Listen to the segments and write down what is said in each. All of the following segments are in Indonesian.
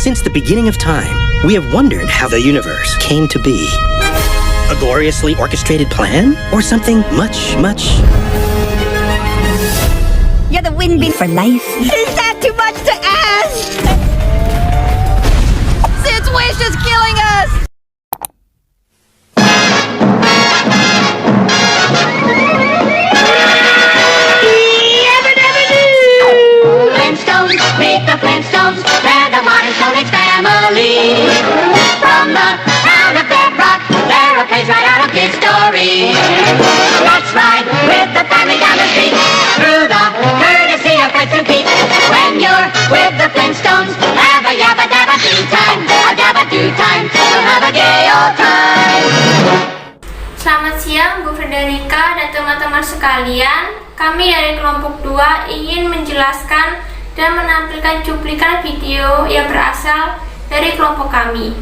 Since the beginning of time, we have wondered how the universe came to be. A gloriously orchestrated plan? Or something much, much... You're the win-win for life. Is that too much to ask? Sid's wish is killing us! Flintstones, meet the Flintstones, they're the modern Stone Age family. From the town of Bedrock, they're a page right out of his story. Let's ride with the family down the street, through the courtesy of Fritz and Pete. When you're with the Flintstones, have a yabba dabba do time, a dabba do time, we'll have a gay old time. Selamat siang Bu Frederica dan teman-teman sekalian. Kami dari kelompok 2 ingin menjelaskan dan menampilkan cuplikan video yang berasal dari kelompok kami.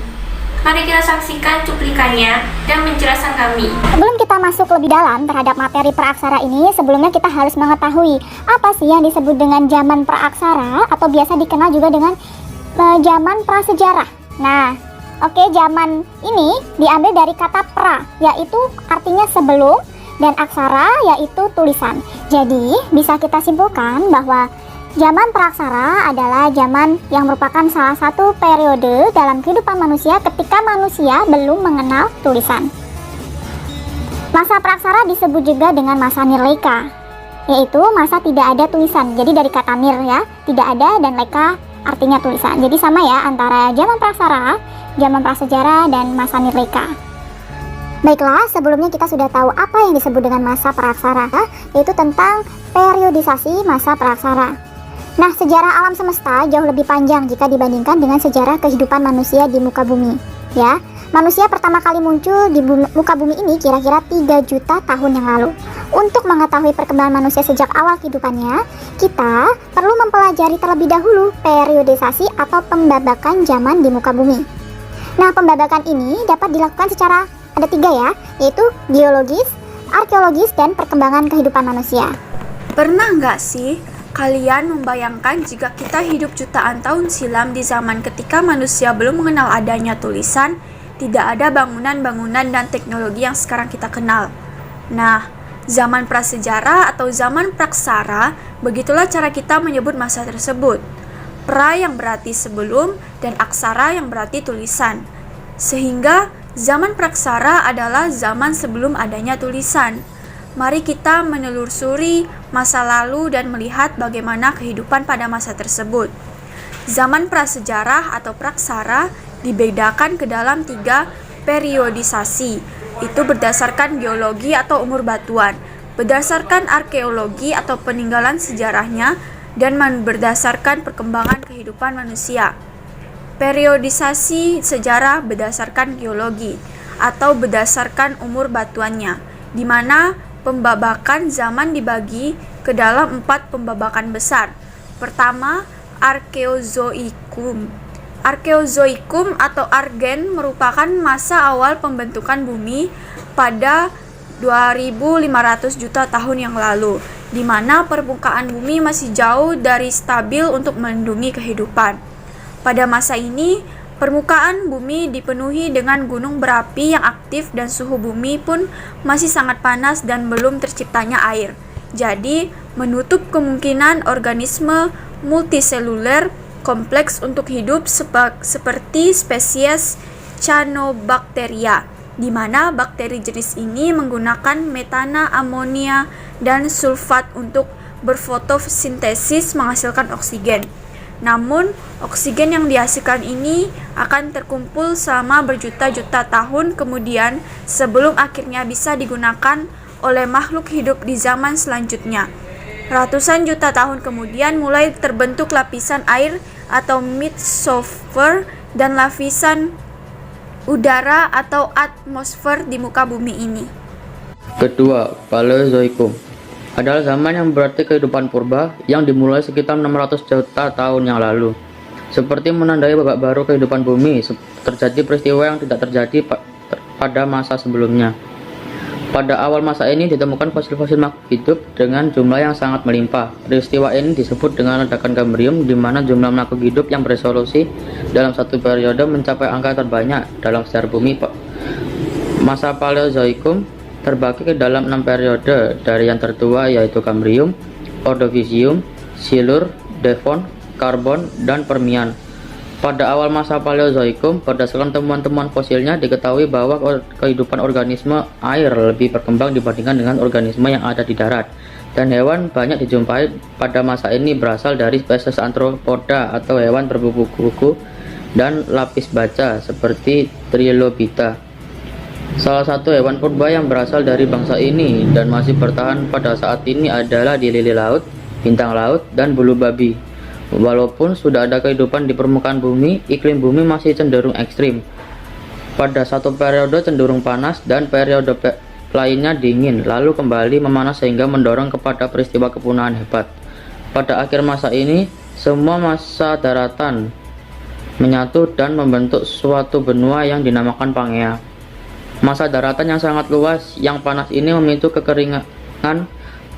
Mari kita saksikan cuplikannya dan penjelasan kami. Sebelum kita masuk lebih dalam terhadap materi praaksara ini, sebelumnya kita harus mengetahui apa sih yang disebut dengan zaman praaksara atau biasa dikenal juga dengan zaman prasejarah. Nah, oke, zaman ini diambil dari kata pra, yaitu artinya sebelum, dan aksara yaitu tulisan. Jadi bisa kita simpulkan bahwa zaman praaksara adalah zaman yang merupakan salah satu periode dalam kehidupan manusia ketika manusia belum mengenal tulisan. Masa praaksara disebut juga dengan masa nirleka, yaitu masa tidak ada tulisan. Jadi dari kata nir ya, tidak ada, dan leka artinya tulisan. Jadi sama ya antara zaman praaksara, zaman prasejarah, dan masa nirleka. Baiklah, sebelumnya kita sudah tahu apa yang disebut dengan masa praaksara, yaitu tentang periodisasi masa praaksara. Nah, sejarah alam semesta jauh lebih panjang jika dibandingkan dengan sejarah kehidupan manusia di muka bumi. Ya, manusia pertama kali muncul di muka bumi ini kira-kira 3 juta tahun yang lalu. Untuk mengetahui perkembangan manusia sejak awal kehidupannya, kita perlu mempelajari terlebih dahulu periodisasi atau pembabakan zaman di muka bumi. Nah, pembabakan ini dapat dilakukan secara ada 3 ya, yaitu geologis, arkeologis, dan perkembangan kehidupan manusia. Pernah nggak sih kalian membayangkan jika kita hidup jutaan tahun silam di zaman ketika manusia belum mengenal adanya tulisan, tidak ada bangunan-bangunan dan teknologi yang sekarang kita kenal. Nah, zaman prasejarah atau zaman praksara, begitulah cara kita menyebut masa tersebut. Pra yang berarti sebelum dan aksara yang berarti tulisan. Sehingga zaman praksara adalah zaman sebelum adanya tulisan. Mari kita menelusuri masa lalu dan melihat bagaimana kehidupan pada masa tersebut. Zaman prasejarah atau praksara dibedakan ke dalam 3 periodisasi. Itu berdasarkan geologi atau umur batuan, berdasarkan arkeologi atau peninggalan sejarahnya, dan berdasarkan perkembangan kehidupan manusia. Periodisasi sejarah berdasarkan geologi atau berdasarkan umur batuannya, di mana pembabakan zaman dibagi ke dalam 4 pembabakan besar. Pertama, Arkeozoikum. Arkeozoikum atau Argen merupakan masa awal pembentukan bumi pada 2500 juta tahun yang lalu, di mana permukaan bumi masih jauh dari stabil untuk melindungi kehidupan. Pada masa ini, permukaan bumi dipenuhi dengan gunung berapi yang aktif dan suhu bumi pun masih sangat panas dan belum terciptanya air. Jadi, menutup kemungkinan organisme multiseluler kompleks untuk hidup seperti spesies Cyanobacteria, di mana bakteri jenis ini menggunakan metana, amonia, dan sulfat untuk berfotosintesis menghasilkan oksigen. Namun, oksigen yang dihasilkan ini akan terkumpul selama berjuta-juta tahun kemudian sebelum akhirnya bisa digunakan oleh makhluk hidup di zaman selanjutnya. Ratusan juta tahun kemudian mulai terbentuk lapisan air atau mesosphere dan lapisan udara atau atmosfer di muka bumi ini. Kedua, Paleozoikum adalah zaman yang berarti kehidupan purba yang dimulai sekitar 600 juta tahun yang lalu. Seperti menandai babak baru kehidupan bumi, terjadi peristiwa yang tidak terjadi pada masa sebelumnya. Pada awal masa ini ditemukan fosil-fosil makhluk hidup dengan jumlah yang sangat melimpah. Peristiwa ini disebut dengan ledakan Kambrium, di mana jumlah makhluk hidup yang berevolusi dalam satu periode mencapai angka terbanyak dalam sejarah bumi. Masa Paleozoikum terbagi ke dalam 6 periode, dari yang tertua yaitu Kambrium, Ordovisium, Silur, Devon, Karbon, dan Permian. Pada awal masa Paleozoikum, berdasarkan temuan-temuan fosilnya diketahui bahwa kehidupan organisme air lebih berkembang dibandingkan dengan organisme yang ada di darat, dan hewan banyak dijumpai pada masa ini berasal dari spesies Arthropoda atau hewan berkuku dan lapis baja seperti Trilobita. Salah satu hewan purba yang berasal dari bangsa ini dan masih bertahan pada saat ini adalah lili laut, bintang laut, dan bulu babi. Walaupun sudah ada kehidupan di permukaan bumi, iklim bumi masih cenderung ekstrim. Pada satu periode cenderung panas dan periode lainnya dingin, lalu kembali memanas sehingga mendorong kepada peristiwa kepunahan hebat. Pada akhir masa ini, semua massa daratan menyatu dan membentuk suatu benua yang dinamakan Pangea. Massa daratan yang sangat luas yang panas ini memicu kekeringan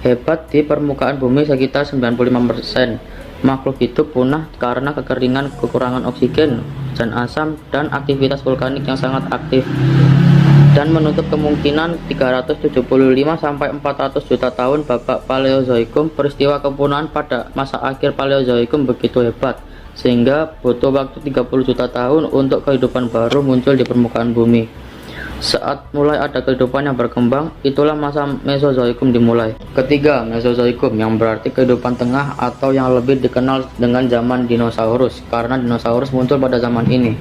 hebat di permukaan bumi sekitar 95%. Makhluk hidup punah karena kekeringan, kekurangan oksigen, hujan asam, dan aktivitas vulkanik yang sangat aktif, dan menutup kemungkinan 375 sampai 400 juta tahun babak Paleozoikum. Peristiwa kepunahan pada masa akhir Paleozoikum begitu hebat sehingga butuh waktu 30 juta tahun untuk kehidupan baru muncul di permukaan bumi. Saat mulai ada kehidupan yang berkembang, itulah masa Mesozoikum dimulai. Ketiga, Mesozoikum, yang berarti kehidupan tengah atau yang lebih dikenal dengan zaman dinosaurus, karena dinosaurus muncul pada zaman ini,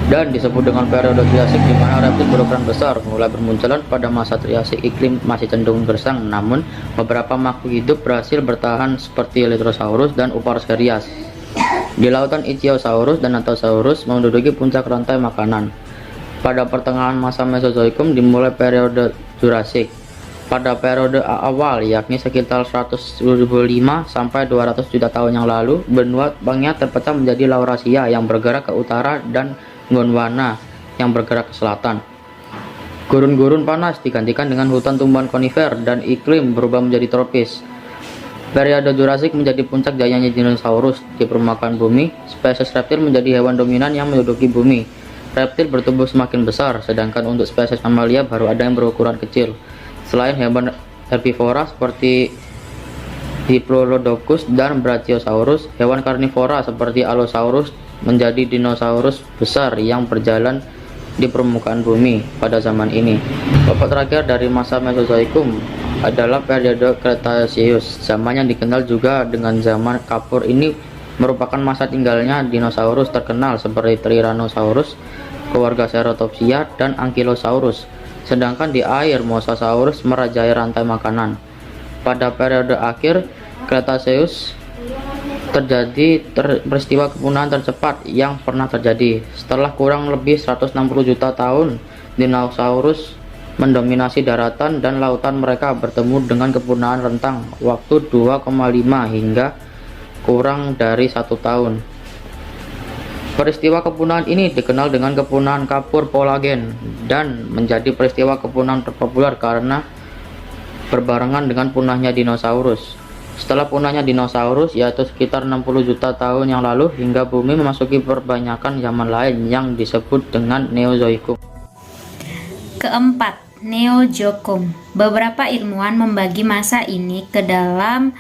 dan disebut dengan periode Triasik, di mana reptil berukuran besar mulai bermunculan. Pada masa Triasik iklim masih cenderung gersang, namun beberapa makhluk hidup berhasil bertahan seperti Elytrosaurus dan Uparoskerias. Di lautan Ichthyosaurus dan Ankylosaurus menduduki puncak rantai makanan. Pada pertengahan masa Mesozoikum dimulai periode Jurassik. Pada periode awal, yakni sekitar 100.000 sampai 200 juta tahun yang lalu, benua Pangea terpecah menjadi Laurasia yang bergerak ke utara dan Gondwana yang bergerak ke selatan. Gurun-gurun panas digantikan dengan hutan tumbuhan konifer dan iklim berubah menjadi tropis. Periode Jurassik menjadi puncak jayanya dinosaurus di permukaan bumi. Spesies reptil menjadi hewan dominan yang menduduki bumi. Reptil bertubuh semakin besar, sedangkan untuk spesies mamalia baru ada yang berukuran kecil. Selain hewan herbivora seperti Diplodocus dan Brachiosaurus, hewan karnivora seperti Allosaurus menjadi dinosaurus besar yang berjalan di permukaan bumi pada zaman ini. Babak terakhir dari masa Mesozoikum adalah periode Cretaceous, zaman yang dikenal juga dengan zaman Kapur. Ini merupakan masa tinggalnya dinosaurus terkenal seperti Tyrannosaurus, keluarga Ceratopsia, dan Ankylosaurus. Sedangkan di air, Mosasaurus merajai rantai makanan. Pada periode akhir Cretaceous terjadi peristiwa kepunahan tercepat yang pernah terjadi. Setelah kurang lebih 160 juta tahun, dinosaurus mendominasi daratan dan lautan. Mereka bertemu dengan kepunahan rentang waktu 2,5 hingga kurang dari 1 tahun. Peristiwa kepunahan ini dikenal dengan kepunahan Kapur Polagen dan menjadi peristiwa kepunahan terpopuler karena berbarengan dengan punahnya dinosaurus. Setelah punahnya dinosaurus, yaitu sekitar 60 juta tahun yang lalu, hingga bumi memasuki perbanyakan zaman lain yang disebut dengan Neozoikum. Keempat, Neozoikum. Beberapa ilmuwan membagi masa ini ke dalam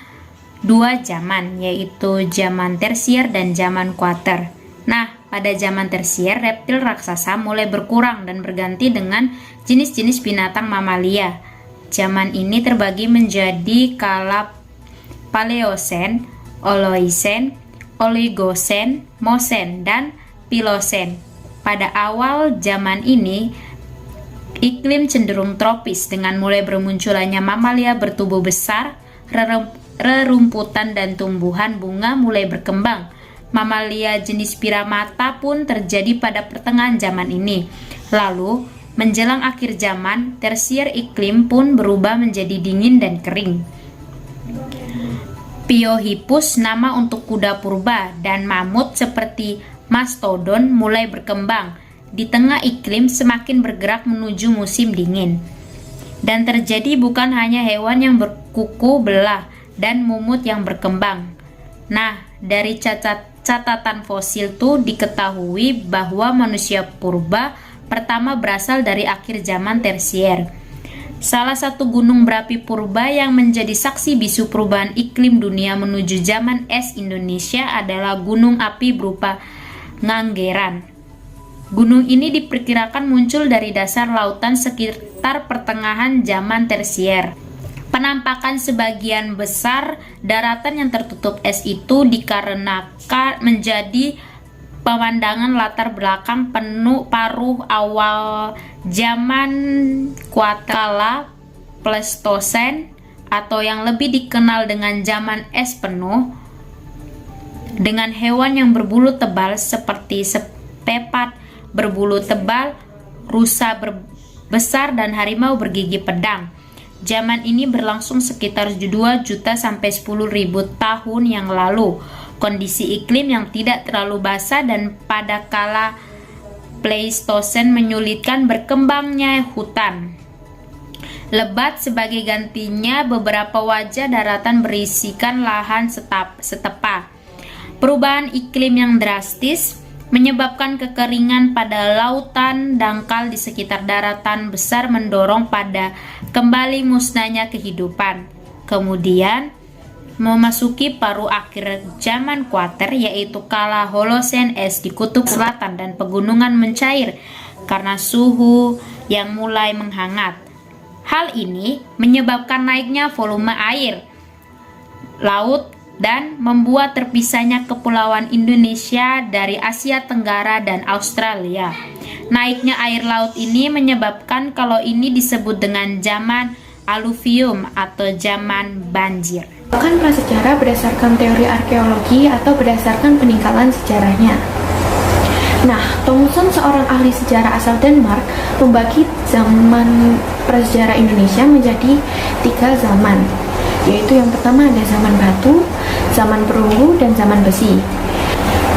2 zaman, yaitu zaman tersier dan zaman kuarter. Nah, pada zaman tersier, reptil raksasa mulai berkurang dan berganti dengan jenis-jenis binatang mamalia. Zaman ini terbagi menjadi kala Paleosen, Oloisen, Oligosen, Mosen, dan Pilosen. Pada awal zaman ini, iklim cenderung tropis dengan mulai bermunculannya mamalia bertubuh besar, rerumputan dan tumbuhan bunga mulai berkembang. Mamalia jenis piramata pun terjadi pada pertengahan zaman ini. Lalu, menjelang akhir zaman, tersier iklim pun berubah menjadi dingin dan kering. Piohippus, nama untuk kuda purba, dan mamut seperti mastodon mulai berkembang. Di tengah iklim semakin bergerak menuju musim dingin. Dan terjadi bukan hanya hewan yang berkuku belah dan mumut yang berkembang. Nah, dari catatan fosil tuh diketahui bahwa manusia purba pertama berasal dari akhir zaman tersier. Salah satu gunung berapi purba yang menjadi saksi bisu perubahan iklim dunia menuju zaman es Indonesia adalah gunung api berupa Nganggeran. Gunung ini diperkirakan muncul dari dasar lautan sekitar pertengahan zaman tersier. Penampakan sebagian besar daratan yang tertutup es itu dikarenakan menjadi pemandangan latar belakang penuh paruh awal zaman Kuatala Pleistosen atau yang lebih dikenal dengan zaman es penuh, dengan hewan yang berbulu tebal seperti sepepat berbulu tebal, rusa besar, dan harimau bergigi pedang. Zaman ini berlangsung sekitar 2 juta sampai 10.000 tahun yang lalu. Kondisi iklim yang tidak terlalu basah dan pada kala Pleistosen menyulitkan berkembangnya hutan lebat. Sebagai gantinya, beberapa wajah daratan berisikan lahan setepa. Perubahan iklim yang drastis menyebabkan kekeringan pada lautan dangkal di sekitar daratan besar mendorong pada kembali musnahnya kehidupan. Kemudian memasuki paruh akhir zaman kuater, yaitu kala Holosen es di kutub selatan dan pegunungan mencair karena suhu yang mulai menghangat. Hal ini menyebabkan naiknya volume air laut dan membuat terpisahnya kepulauan Indonesia dari Asia Tenggara dan Australia. Naiknya air laut ini menyebabkan kalau ini disebut dengan zaman aluvium atau zaman banjir. Bahkan prasejarah berdasarkan teori arkeologi atau berdasarkan peninggalan sejarahnya. Nah, Thomson, seorang ahli sejarah asal Denmark, membagi zaman prasejarah Indonesia menjadi 3 zaman, yaitu yang pertama ada zaman batu, zaman perunggu, dan zaman besi.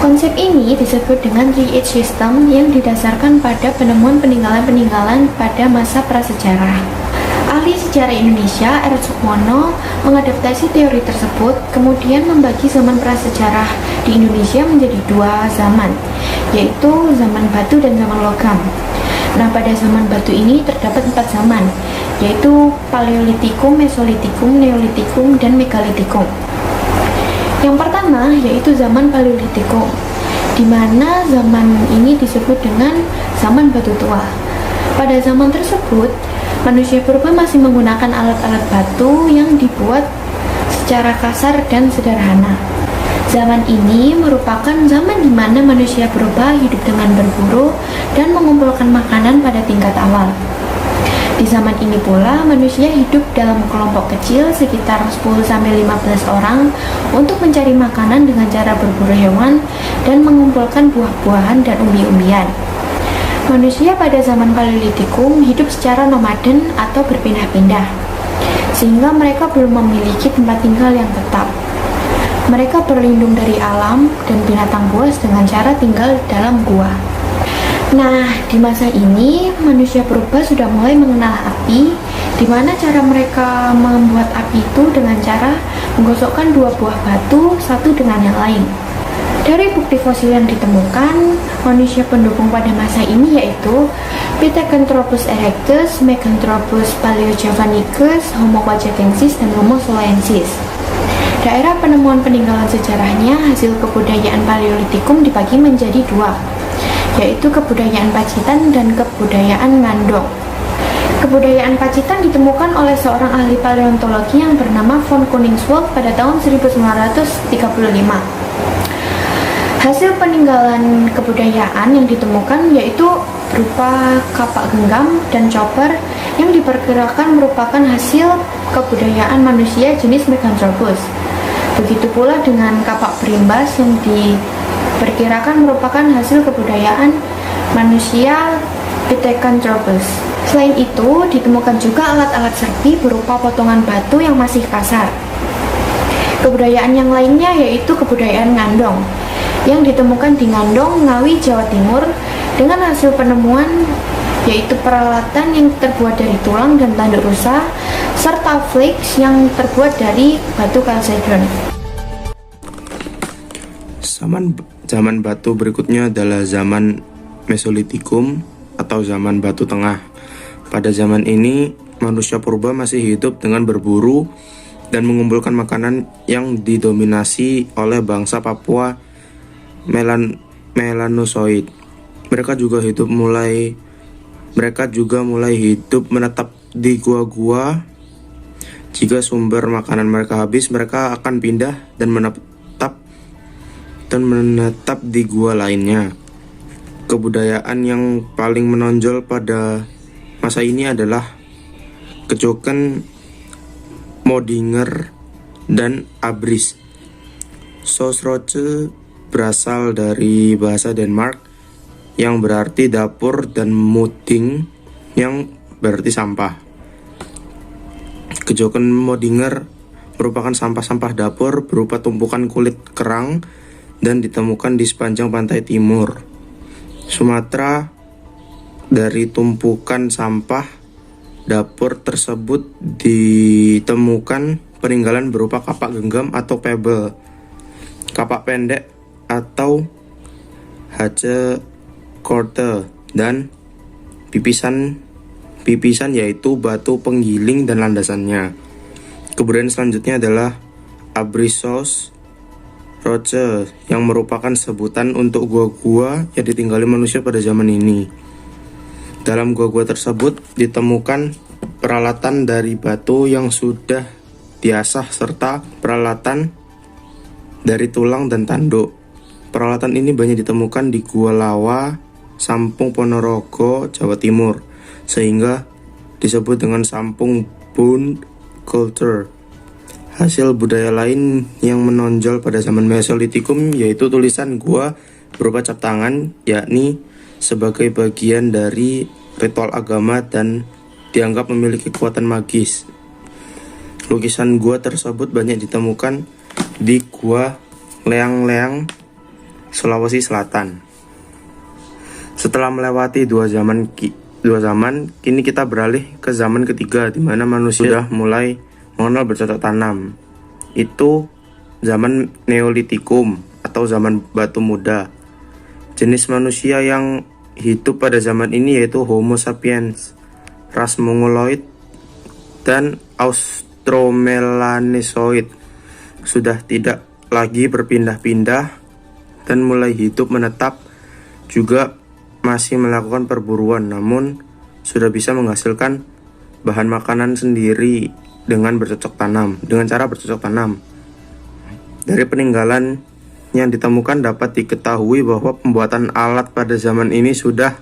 Konsep ini disebut dengan 3H system yang didasarkan pada penemuan peninggalan-peninggalan pada masa prasejarah. Ahli sejarah Indonesia, R. Sukmono, mengadaptasi teori tersebut, kemudian membagi zaman prasejarah di Indonesia menjadi 2 zaman, yaitu zaman batu dan zaman logam. Nah, pada zaman batu ini terdapat 4 zaman, yaitu Paleolitikum, Mesolitikum, Neolitikum, dan Megalitikum. Yang pertama yaitu zaman Paleolitikum, di mana zaman ini disebut dengan zaman batu tua. Pada zaman tersebut, manusia purba masih menggunakan alat-alat batu yang dibuat secara kasar dan sederhana. Zaman ini merupakan zaman di mana manusia purba hidup dengan berburu dan mengumpulkan makanan pada tingkat awal. Di zaman ini pula, manusia hidup dalam kelompok kecil sekitar 10-15 orang untuk mencari makanan dengan cara berburu hewan dan mengumpulkan buah-buahan dan umbi-umbian. Manusia pada zaman Paleolitikum hidup secara nomaden atau berpindah-pindah, sehingga mereka belum memiliki tempat tinggal yang tetap. Mereka berlindung dari alam dan binatang buas dengan cara tinggal dalam gua. Nah, di masa ini manusia purba sudah mulai mengenal api, di mana cara mereka membuat api itu dengan cara menggosokkan 2 buah batu satu dengan yang lain. Dari bukti fosil yang ditemukan, manusia pendukung pada masa ini yaitu Pithecanthropus erectus, Meganthropus paleojavanicus, Homo quadratensis, dan Homo soloensis. Daerah penemuan peninggalan sejarahnya hasil kebudayaan Paleolitikum dibagi menjadi 2, yaitu kebudayaan Pacitan dan kebudayaan Ngandong. Kebudayaan Pacitan ditemukan oleh seorang ahli paleontologi yang bernama von Koningswald pada tahun 1935. Hasil peninggalan kebudayaan yang ditemukan yaitu berupa kapak genggam dan chopper yang diperkirakan merupakan hasil kebudayaan manusia jenis Meganthropus. Begitu pula dengan kapak berimbas yang diperkirakan merupakan hasil kebudayaan manusia Pithecanthropus. Selain itu, ditemukan juga alat-alat serpi berupa potongan batu yang masih kasar. Kebudayaan yang lainnya yaitu kebudayaan Ngandong, yang ditemukan di Ngandong, Ngawi, Jawa Timur, dengan hasil penemuan yaitu peralatan yang terbuat dari tulang dan tanduk rusa, serta flakes yang terbuat dari batu chalcedon. Zaman batu berikutnya adalah zaman Mesolitikum atau zaman batu tengah. Pada zaman ini, manusia purba masih hidup dengan berburu dan mengumpulkan makanan yang didominasi oleh bangsa Papua Melanozoid. Mereka juga mulai hidup menetap di gua-gua. Jika sumber makanan mereka habis, mereka akan pindah dan menetap di gua lainnya. Kebudayaan yang paling menonjol pada masa ini adalah Kejoken, Modinger, dan Abris. Sosroce berasal dari bahasa Denmark yang berarti dapur dan Mudding yang berarti sampah. Kejoken Modinger merupakan sampah-sampah dapur berupa tumpukan kulit kerang dan ditemukan di sepanjang pantai timur Sumatera. Dari tumpukan sampah dapur tersebut ditemukan peninggalan berupa kapak genggam atau pebble, kapak pendek atau hace korte, dan pipisan yaitu batu penggiling dan landasannya. Kebudayaan selanjutnya adalah Abrisos Roche yang merupakan sebutan untuk gua-gua yang ditinggali manusia pada zaman ini. Dalam gua-gua tersebut ditemukan peralatan dari batu yang sudah diasah serta peralatan dari tulang dan tanduk. Peralatan ini banyak ditemukan di Gua Lawa, Sampung Ponorogo, Jawa Timur, sehingga disebut dengan Sampung Bone Culture. Hasil budaya lain yang menonjol pada zaman Mesolitikum yaitu tulisan gua berupa cap tangan, yakni sebagai bagian dari ritual agama dan dianggap memiliki kekuatan magis. Lukisan gua tersebut banyak ditemukan di Gua Leang-Leang, Sulawesi Selatan. Setelah melewati dua zaman, kini kita beralih ke zaman ketiga di mana manusia sudah mulai mengenal bercocok tanam. Itu zaman Neolitikum atau zaman batu muda. Jenis manusia yang hidup pada zaman ini yaitu Homo sapiens, ras Mongoloid, dan Austromelanezoid sudah tidak lagi berpindah-pindah dan mulai hidup menetap, juga masih melakukan perburuan, namun sudah bisa menghasilkan bahan makanan sendiri dengan cara bercocok tanam. Dari peninggalan yang ditemukan dapat diketahui bahwa pembuatan alat pada zaman ini sudah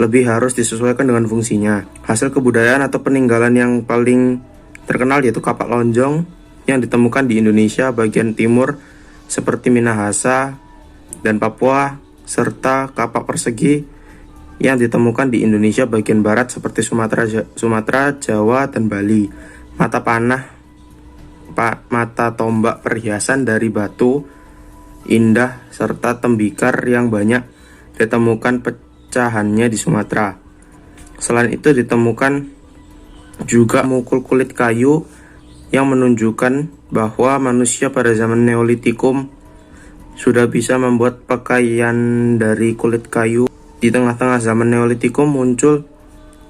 lebih harus disesuaikan dengan fungsinya. Hasil kebudayaan atau peninggalan yang paling terkenal yaitu kapak lonjong yang ditemukan di Indonesia bagian timur seperti Minahasa dan Papua, serta kapak persegi yang ditemukan di Indonesia bagian barat seperti Sumatera, Jawa, dan Bali. Mata panah, mata tombak perhiasan dari batu indah, serta tembikar yang banyak ditemukan pecahannya di Sumatera. Selain itu ditemukan juga mukul kulit kayu yang menunjukkan bahwa manusia pada zaman Neolitikum sudah bisa membuat pakaian dari kulit kayu. Di tengah-tengah zaman Neolitikum muncul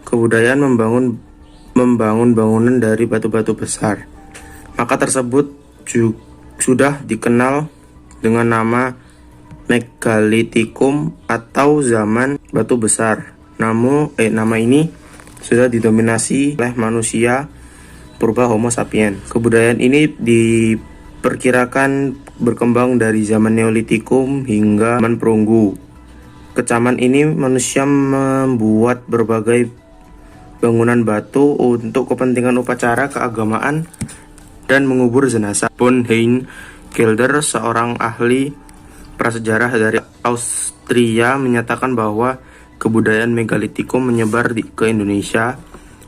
kebudayaan membangun bangunan dari batu-batu besar. Maka tersebut sudah dikenal dengan nama Megalitikum atau zaman batu besar. Nama ini sudah didominasi oleh manusia purba Homo sapiens. Kebudayaan ini diperkirakan berkembang dari zaman Neolitikum hingga zaman Perunggu. Kecaman ini manusia membuat berbagai bangunan batu untuk kepentingan upacara keagamaan dan mengubur jenazah. Von Hein Gelder, seorang ahli prasejarah dari Austria, menyatakan bahwa kebudayaan Megalitikum menyebar ke Indonesia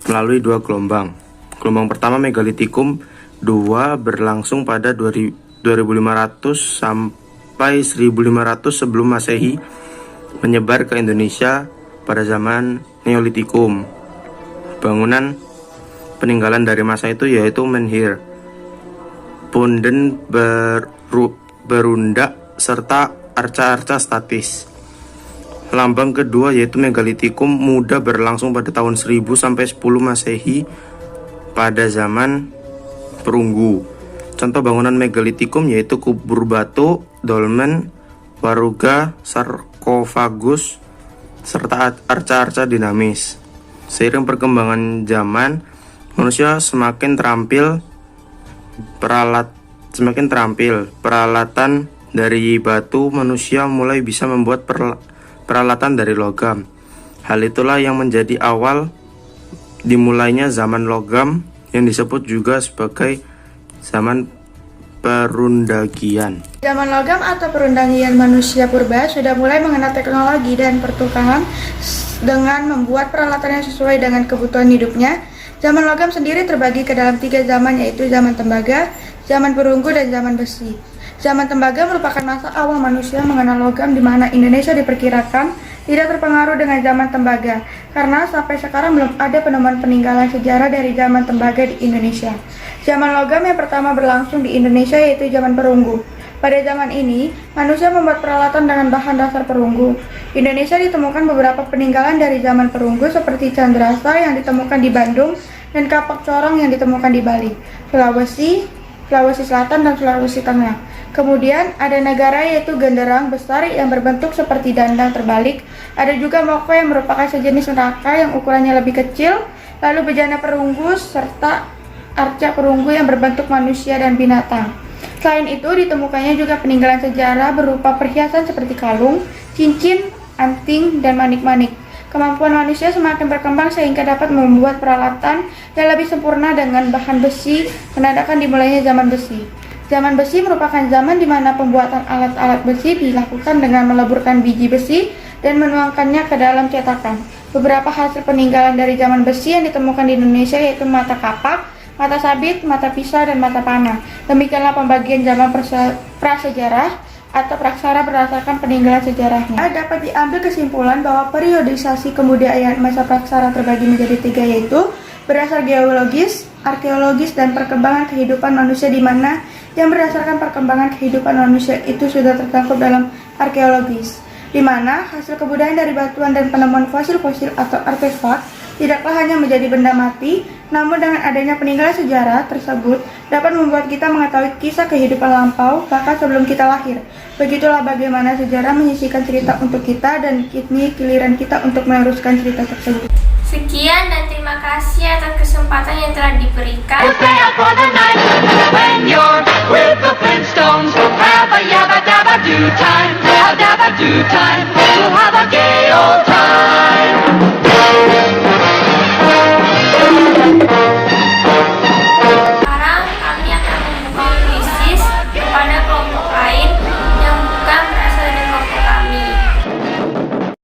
melalui dua gelombang. Gelombang pertama Megalitikum II berlangsung pada 2500 sampai 1500 sebelum Masehi, menyebar ke Indonesia pada zaman Neolitikum. Bangunan peninggalan dari masa itu yaitu menhir, punden berundak, serta arca-arca statis. Lambang kedua yaitu megalitikum muda berlangsung pada tahun 1000 sampai 10 Masehi pada zaman perunggu. Contoh bangunan megalitikum yaitu kubur batu, dolmen, waruga, sarkofagus, serta arca-arca dinamis. Seiring perkembangan zaman, manusia semakin terampil. Peralatan dari batu, manusia mulai bisa membuat peralatan dari logam. Hal itulah yang menjadi awal dimulainya zaman logam, yang disebut juga sebagai zaman perundagian. Zaman logam atau perundagian manusia purba sudah mulai mengenal teknologi dan pertukangan dengan membuat peralatan yang sesuai dengan kebutuhan hidupnya. Zaman logam sendiri terbagi ke dalam 3 zaman, yaitu zaman tembaga, zaman perunggu, dan zaman besi. Zaman tembaga merupakan masa awal manusia mengenal logam, di mana Indonesia diperkirakan tidak terpengaruh dengan zaman tembaga, karena sampai sekarang belum ada penemuan peninggalan sejarah dari zaman tembaga di Indonesia. Zaman logam yang pertama berlangsung di Indonesia yaitu zaman perunggu. Pada zaman ini, manusia membuat peralatan dengan bahan dasar perunggu. Indonesia ditemukan beberapa peninggalan dari zaman perunggu seperti Candrasa yang ditemukan di Bandung dan kapak corong yang ditemukan di Bali, Sulawesi Selatan, dan Sulawesi Tengah. Kemudian ada negara yaitu genderang besar yang berbentuk seperti dandang terbalik. Ada juga moko yang merupakan sejenis neraka yang ukurannya lebih kecil. Lalu bejana perunggu serta arca perunggu yang berbentuk manusia dan binatang. Selain itu ditemukannya juga peninggalan sejarah berupa perhiasan seperti kalung, cincin, anting, dan manik-manik. Kemampuan manusia semakin berkembang sehingga dapat membuat peralatan yang lebih sempurna dengan bahan besi, menandakan dimulainya zaman besi. Zaman besi merupakan zaman di mana pembuatan alat-alat besi dilakukan dengan meleburkan biji besi dan menuangkannya ke dalam cetakan. Beberapa hasil peninggalan dari zaman besi yang ditemukan di Indonesia yaitu mata kapak, mata sabit, mata pisau, dan mata panah. Demikianlah pembagian zaman prasejarah atau praksara berdasarkan peninggalan sejarahnya. Dapat diambil kesimpulan bahwa periodisasi kebudayaan masa praksara terbagi menjadi 3, yaitu berdasar geologis, arkeologis, dan perkembangan kehidupan manusia, di mana yang berdasarkan perkembangan kehidupan manusia itu sudah tercakup dalam arkeologis, di mana hasil kebudayaan dari batuan dan penemuan fosil-fosil atau artefak tidaklah hanya menjadi benda mati, namun dengan adanya peninggalan sejarah tersebut dapat membuat kita mengetahui kisah kehidupan lampau bahkan sebelum kita lahir. Begitulah bagaimana sejarah menyisihkan cerita untuk kita, dan kini giliran kita untuk meneruskan cerita tersebut. Sekian dan terima kasih atas kesempatan yang telah diberikan. We'll stay out for the night when you're with the Flintstones. Have a yabba dabba do time, a dabba do time.